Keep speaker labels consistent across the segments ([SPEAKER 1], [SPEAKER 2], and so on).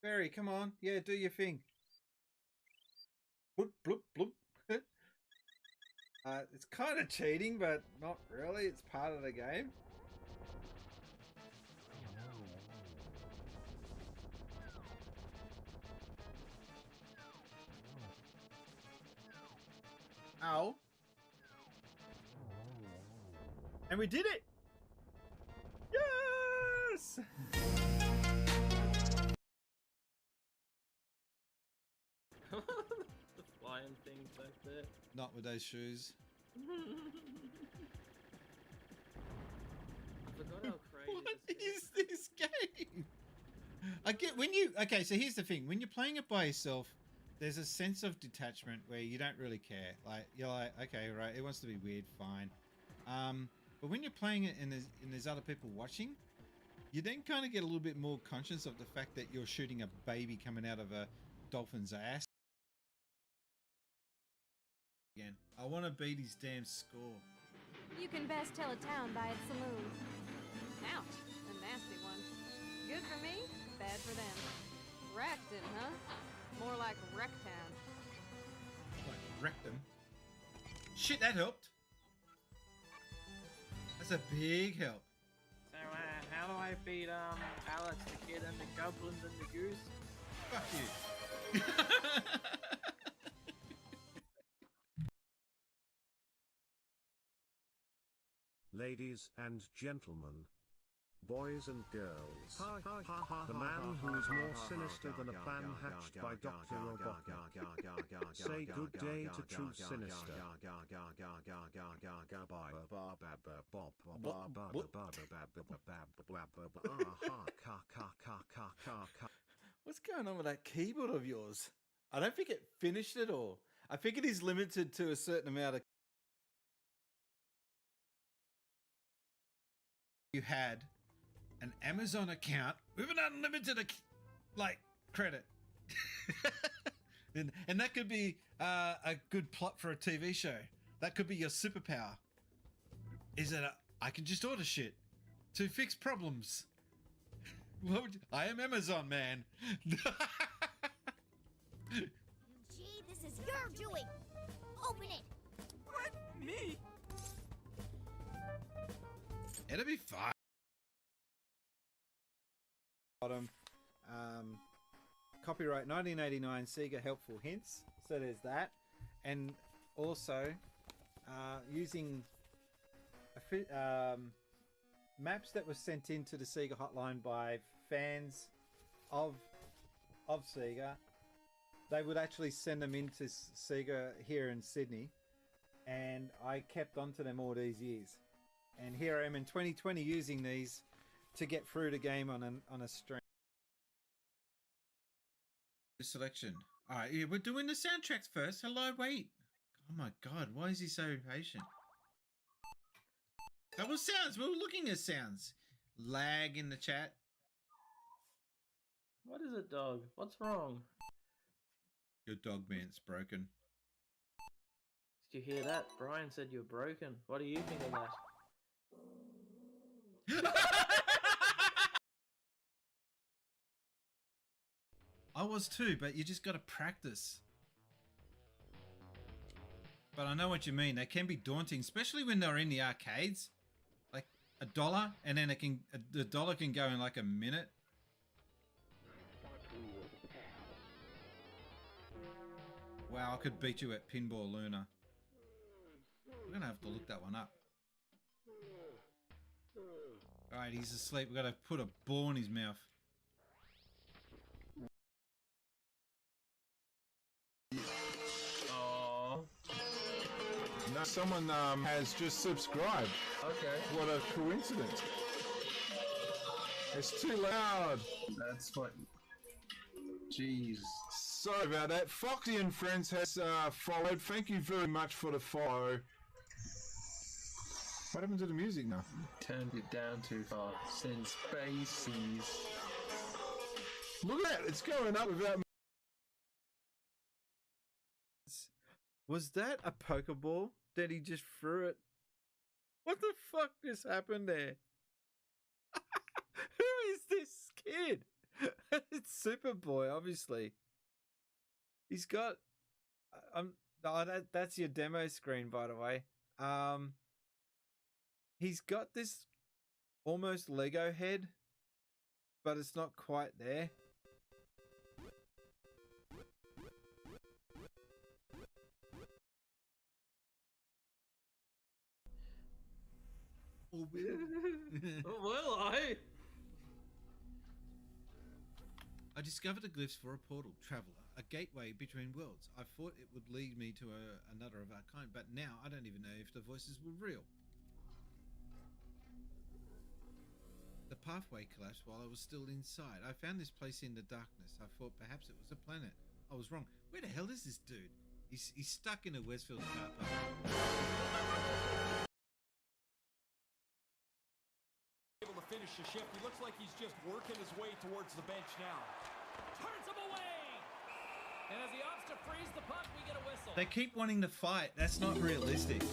[SPEAKER 1] Barry, come on. Yeah, do your thing. Bloop, bloop, bloop. It's kind of cheating, but not really. It's part of the game. Ow. And we did it! Yes!
[SPEAKER 2] The flying things back there.
[SPEAKER 1] Not with those shoes.
[SPEAKER 2] I forgot how crazy
[SPEAKER 1] What
[SPEAKER 2] this
[SPEAKER 1] is this game? I get when you okay. So here's the thing: when you're playing it by yourself, there's a sense of detachment where you don't really care. Like you're like, okay, right, it wants to be weird, fine. But when you're playing it and there's other people watching, you then kind of get a little bit more conscious of the fact that you're shooting a baby coming out of a dolphin's ass. Again, I want to beat his damn score.
[SPEAKER 3] You can best tell a town by its saloon. Ouch, a nasty one. Good for me, bad for them. Wrecked it, huh? More like Wrecktown.
[SPEAKER 1] Like rectum. Shit, that helped. That's a big help.
[SPEAKER 2] So, how do I beat Alex the kid and the goblins and the goose?
[SPEAKER 1] Fuck you.
[SPEAKER 4] Ladies and gentlemen, boys and girls, the man who is more sinister than a plan hatched by Dr. Robotnik. Say good day to True Sinister.
[SPEAKER 1] What's going on with that keyboard of yours? I don't think it finished it all. I think it is limited to a certain amount of. You had an Amazon account with an unlimited credit. and that could be a good plot for a TV show. That could be your superpower. Is that I can just order shit to fix problems. I am Amazon man.
[SPEAKER 5] Gee, this is your doing. Open it.
[SPEAKER 2] What? Me?
[SPEAKER 1] It'll be fine. Bottom, copyright 1989 Sega helpful hints. So there's that, and also using maps that were sent into the Sega hotline by fans of Sega. They would actually send them into Sega here in Sydney, and I kept onto them all these years. And here I am in 2020 using these to get through the game on a stream. Selection. All right, yeah, we're doing the soundtracks first. Hello, wait. Oh my God, why is he so patient? That was sounds. We were looking at sounds. Lag in the chat.
[SPEAKER 2] What is it, dog? What's wrong?
[SPEAKER 1] Your dog man's broken.
[SPEAKER 2] Did you hear that? Brian said you're broken. What do you think of that?
[SPEAKER 1] I was too, but you just got to practice. But I know what you mean. They can be daunting, especially when they're in the arcades. Like $1, and then the dollar can go in like a minute. Wow, I could beat you at Pinball Luna. We're gonna have to look that one up. Alright, he's asleep. We've got to put a ball in his mouth.
[SPEAKER 2] Oh.
[SPEAKER 6] No, someone has just subscribed.
[SPEAKER 2] Okay.
[SPEAKER 6] What a coincidence. It's too loud.
[SPEAKER 7] That's what. Jeez.
[SPEAKER 6] Sorry about that. Foxy and Friends has followed. Thank you very much for the follow. What happened to the music now?
[SPEAKER 7] Turned it down too far. Since Spacies.
[SPEAKER 6] Look at that. It's going up without.
[SPEAKER 1] Was that a Pokeball? Did he just threw it? What the fuck just happened there? Who is this kid?
[SPEAKER 8] It's Superboy, obviously. He's got. That's your demo screen, by the way. He's got this almost Lego head, but it's not quite there.
[SPEAKER 2] Will I?
[SPEAKER 1] I discovered a glyph for a portal, Traveller, a gateway between worlds. I thought it would lead me to another of our kind, but now I don't even know if the voices were real. The pathway collapsed while I was still inside. I found this place in the darkness. I thought perhaps it was a planet. I was wrong. Where the hell is this dude? He's stuck in a Westfield car park.
[SPEAKER 9] Able to finish the shift. He looks like he's just working his way towards the bench now. Turns him away! And as he opts to freeze the puck, we get a whistle.
[SPEAKER 1] They keep wanting to fight. That's not realistic.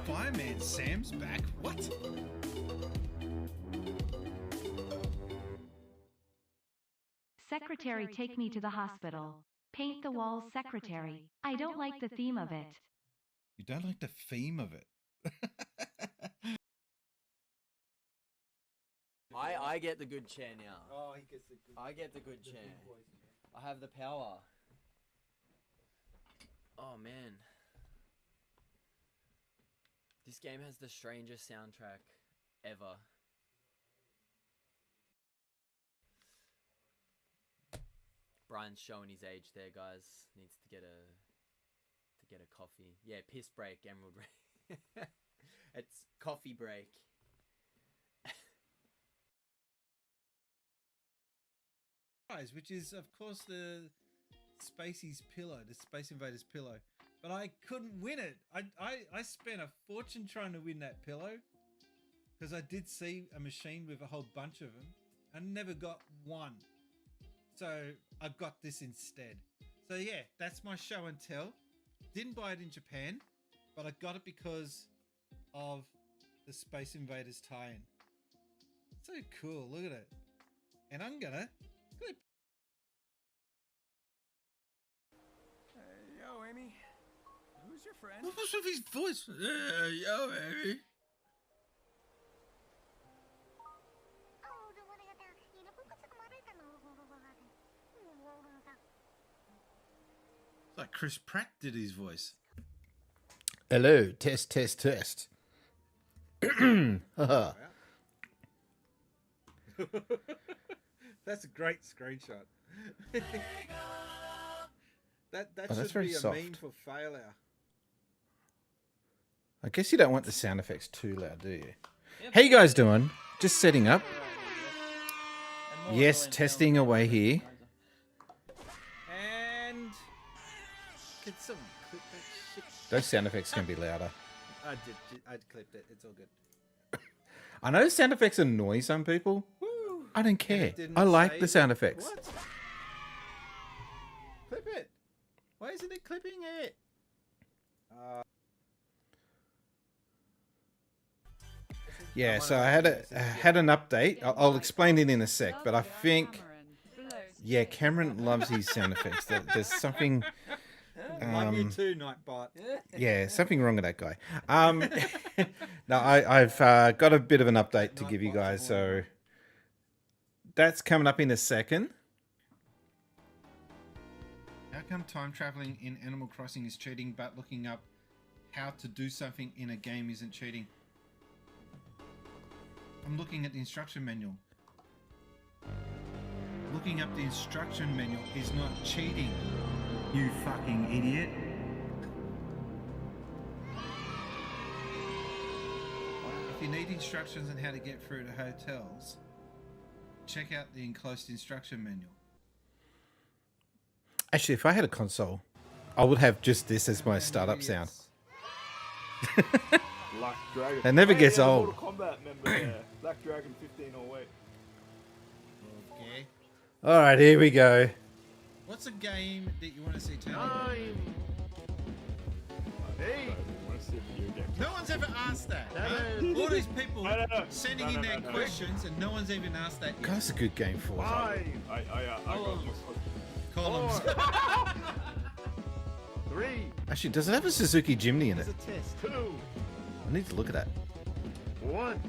[SPEAKER 1] Fireman Sam's back? What?
[SPEAKER 10] Secretary, take me to the hospital. Paint the walls, secretary. I don't like the theme of it.
[SPEAKER 1] You don't like the theme of it?
[SPEAKER 11] I get the good chair now.
[SPEAKER 8] Oh, he gets the good.
[SPEAKER 11] I get the good chair. I have the power. Oh man. This game has the strangest soundtrack ever. Brian's showing his age there, guys. Needs to get a coffee. Yeah, piss break, Emerald Ray. It's coffee break.
[SPEAKER 1] Which is, of course, the Spacies pillow, the Space Invaders pillow. But I couldn't win it. I spent a fortune trying to win that pillow because I did see a machine with a whole bunch of them and never got one. So I got this instead. So yeah, that's my show and tell. Didn't buy it in Japan, but I got it because of the Space Invaders tie-in. So cool, look at it. And I'm gonna clip.
[SPEAKER 9] Yo, Amy. Who's your friend?
[SPEAKER 1] What was with his voice? Yo, Amy. It's like Chris Pratt did his voice.
[SPEAKER 8] Hello, test. That's a great screenshot. that should
[SPEAKER 12] very
[SPEAKER 8] be a
[SPEAKER 12] soft.
[SPEAKER 8] meme for failure.
[SPEAKER 12] I guess you don't want the sound effects too loud, do you? How you guys doing? Just setting up. Yes, testing away here.
[SPEAKER 8] And can someone clip that shit?
[SPEAKER 12] Those sound effects can be louder.
[SPEAKER 8] I clipped it. It's all good.
[SPEAKER 12] I know sound effects annoy some people.
[SPEAKER 8] Woo.
[SPEAKER 12] I don't care.
[SPEAKER 8] Didn't
[SPEAKER 12] I like
[SPEAKER 8] say
[SPEAKER 12] the sound effects.
[SPEAKER 8] What? Clip it. Why isn't it clipping it?
[SPEAKER 12] Yeah, so I had an update. I'll explain it in a sec, but I think, yeah, Cameron loves his sound effects. There's something.
[SPEAKER 8] Love you too, Nightbot.
[SPEAKER 12] Yeah, something wrong with that guy. No, I've got a bit of an update to give you guys, so that's coming up in a second.
[SPEAKER 1] How come time traveling in Animal Crossing is cheating, but looking up how to do something in a game isn't cheating? I'm looking at the instruction manual. Looking up the instruction manual is not cheating, you fucking idiot. If you need instructions on how to get through to hotels, check out the enclosed instruction manual.
[SPEAKER 12] Actually, if I had a console, I would have just this as my startup sound.
[SPEAKER 6] Black Dragon.
[SPEAKER 12] It never gets old.
[SPEAKER 6] Mortal Kombat member there. Black Dragon 1508.
[SPEAKER 1] Okay.
[SPEAKER 12] All right, here we go.
[SPEAKER 1] What's a game that you want to see turn?
[SPEAKER 6] Hey!
[SPEAKER 1] No one's ever asked that. Huh? All these people sending in their questions, and no one's even asked that yet.
[SPEAKER 12] God, that's a good game for us.
[SPEAKER 1] Columns.
[SPEAKER 4] 3.
[SPEAKER 12] Actually, does it have a Suzuki Jimny in it?
[SPEAKER 8] It's a test.
[SPEAKER 4] 2.
[SPEAKER 12] I need to look at that.
[SPEAKER 4] 1.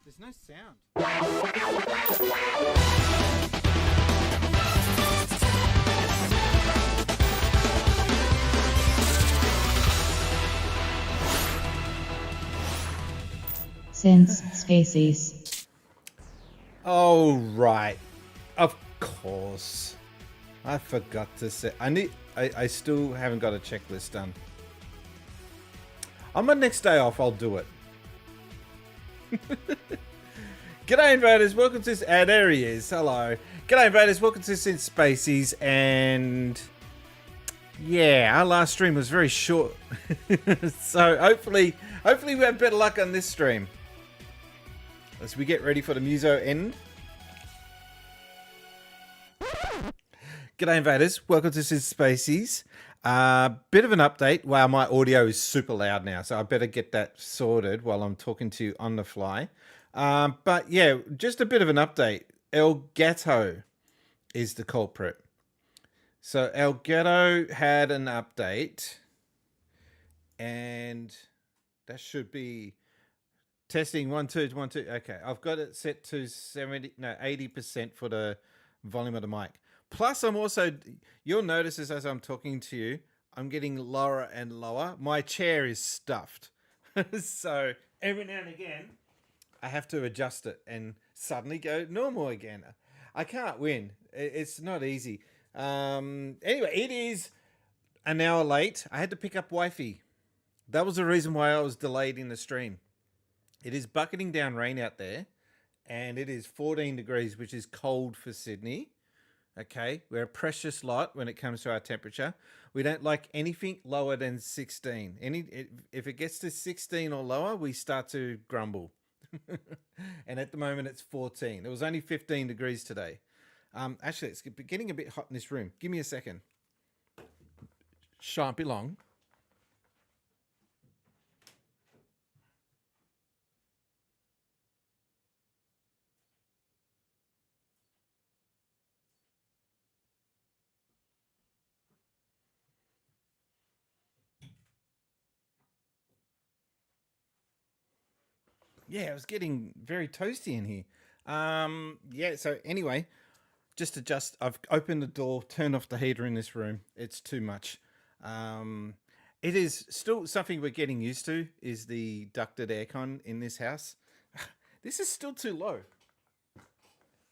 [SPEAKER 8] There's no sound.
[SPEAKER 13] Since Spacies.
[SPEAKER 12] Oh, right. Of course. I forgot to say. I still haven't got a checklist done. On my next day off, I'll do it. G'day, invaders. Welcome to... there he is. Hello. G'day, invaders. Welcome to Since Spacies. And... yeah, our last stream was very short. So, hopefully we have better luck on this stream. As we get ready for the muso end. G'day, invaders. Welcome to Since Spacies. Bit of an update. Wow, my audio is super loud now, so I better get that sorted while I'm talking to you on the fly. But yeah, just a bit of an update. Elgato is the culprit. So Elgato had an update, and that should be testing 1 2 1 2. Okay, I've got it set to 80% for the volume of the mic. Plus, I'm also, you'll notice this as I'm talking to you, I'm getting lower and lower. My chair is stuffed. So every now and again, I have to adjust it and suddenly go normal again. I can't win. It's not easy. Anyway, it is an hour late. I had to pick up wifey. That was the reason why I was delayed in the stream. It is bucketing down rain out there, and it is 14 degrees, which is cold for Sydney. Okay, we're a precious lot when it comes to our temperature. We don't like anything lower than 16. If it gets to 16 or lower, we start to grumble. And at the moment, it's 14. It was only 15 degrees today. Actually, it's getting a bit hot in this room. Give me a second. Shan't be long. Yeah, it was getting very toasty in here. Yeah, so anyway, I've opened the door, turned off the heater in this room. It's too much. It is still something we're getting used to, is the ducted aircon in this house. This is still too low.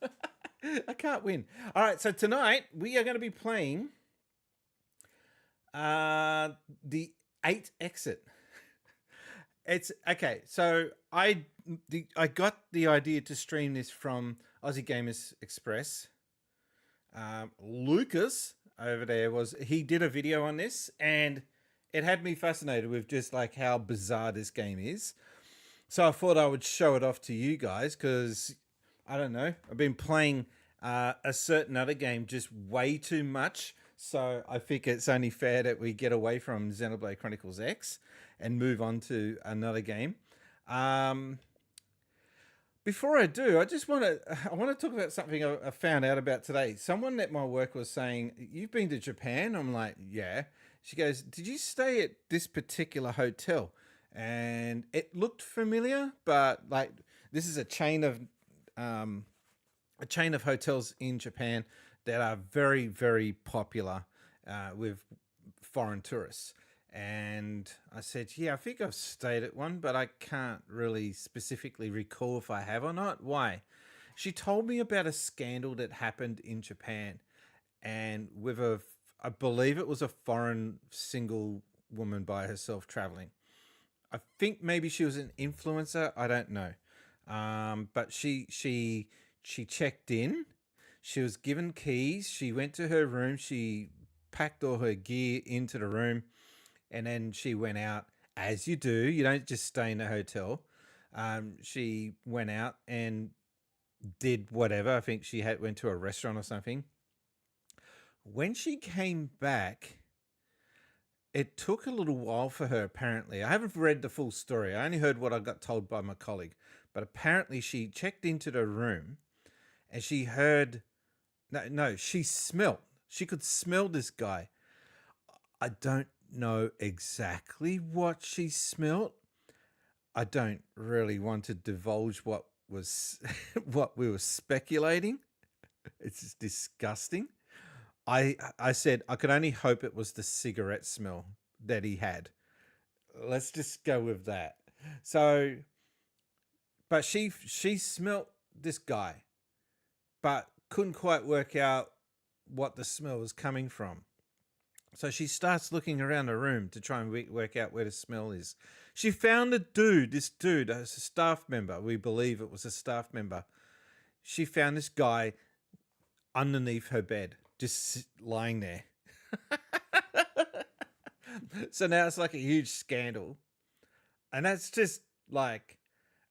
[SPEAKER 12] I can't win. All right, so tonight we are going to be playing the 8 Exit. It's okay. So I got the idea to stream this from Aussie Gamers Express. Lucas over there he did a video on this, and it had me fascinated with just like how bizarre this game is. So I thought I would show it off to you guys because I don't know. I've been playing a certain other game just way too much. So I think it's only fair that we get away from Xenoblade Chronicles X and move on to another game. Before I do, I want to talk about something I found out about today. Someone at my work was saying, "You've been to Japan?" I'm like, "Yeah." She goes, "Did you stay at this particular hotel?" And it looked familiar, but like this is a chain of hotels in Japan that are very, very popular with foreign tourists. And I said, yeah, I think I've stayed at one, but I can't really specifically recall if I have or not. Why? She told me about a scandal that happened in Japan, and with I believe it was a foreign single woman by herself traveling. I think maybe she was an influencer. I don't know. But she checked in. She was given keys. She went to her room. She packed all her gear into the room. And then she went out, as you do. You don't just stay in a hotel. She went out and did whatever. I think she went to a restaurant or something. when she came back, it took a little while for her, apparently. I haven't read the full story. I only heard what I got told by my colleague. But apparently she checked into the room and she heard... No, she smelled. She could smell this guy. I don't know exactly what she smelled. I don't really want to divulge what was what we were speculating. It's just disgusting. I said I could only hope it was the cigarette smell that he had. Let's just go with that. So, but she smelt this guy, but couldn't quite work out what the smell was coming from. So she starts looking around the room to try and work out where the smell is. She found this dude, a staff member. We believe it was a staff member. She found this guy underneath her bed, just lying there. So now it's like a huge scandal. And that's just like,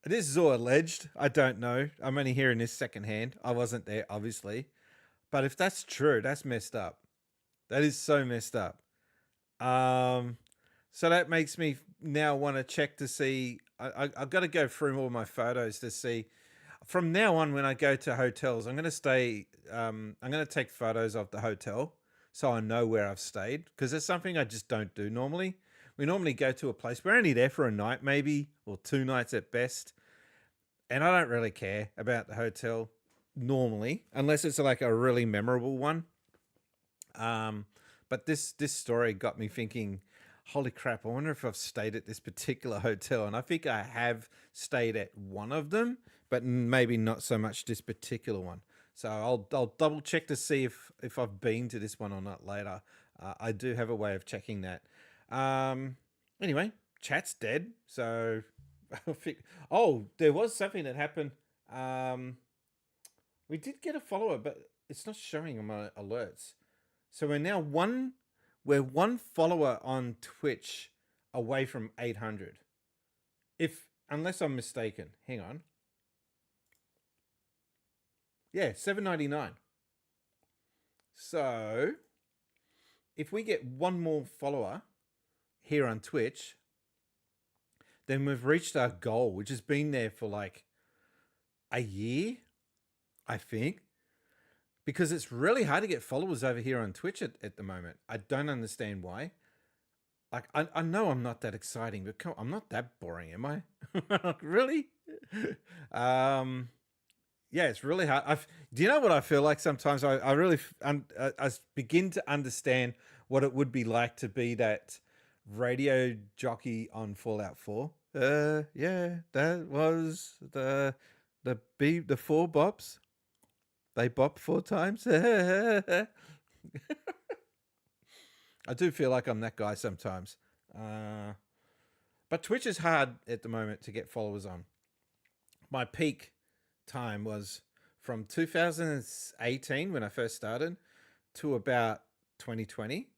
[SPEAKER 12] this is all alleged. I don't know. I'm only hearing this secondhand. I wasn't there, obviously. But if that's true, that's messed up. That is so messed up. So that makes me now want to check to see. I've got to go through all my photos to see. From now on, when I go to hotels, I'm going to stay. I'm going to take photos of the hotel so I know where I've stayed, because it's something I just don't do normally. We normally go to a place. We're only there for a night, maybe, or 2 nights at best, and I don't really care about the hotel normally, unless it's like a really memorable one. But this story got me thinking, holy crap, I wonder if I've stayed at this particular hotel. And I think I have stayed at one of them, but maybe not so much this particular one. So I'll double check to see if I've been to this one or not later. I do have a way of checking that. Anyway, chat's dead. So, there was something that happened. We did get a follower, but it's not showing on my alerts. So we're now one follower on Twitch away from 800. Unless I'm mistaken. Hang on. Yeah, 799. So if we get one more follower here on Twitch, then we've reached our goal, which has been there for like a year, I think. Because it's really hard to get followers over here on Twitch at the moment. I don't understand why. Like, I know I'm not that exciting, but I'm not that boring, am I? Really? Yeah, it's really hard. Do you know what I feel like sometimes? I really I begin to understand what it would be like to be that radio jockey on Fallout 4. Yeah, that was the 4 bops. They bop 4 times. I do feel like I'm that guy sometimes. But Twitch is hard at the moment to get followers on. My peak time was from 2018 when I first started to about 2020.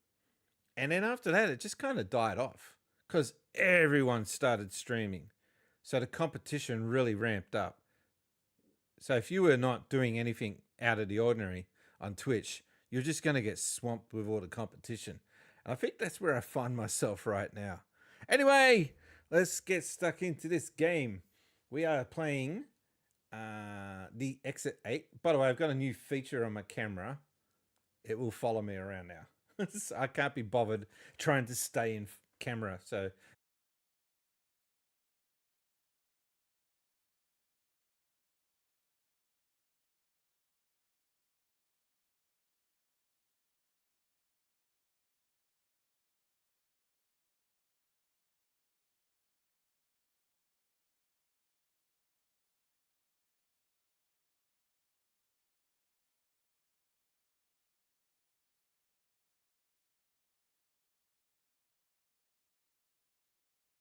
[SPEAKER 12] And then after that, it just kind of died off because everyone started streaming. So the competition really ramped up. So if you were not doing anything out of the ordinary on Twitch, you're just going to get swamped with all the competition. And I think that's where I find myself right now. Anyway, let's get stuck into this game. We are playing the Exit 8. By the way, I've got a new feature on my camera. It will follow me around now. I can't be bothered trying to stay in camera. So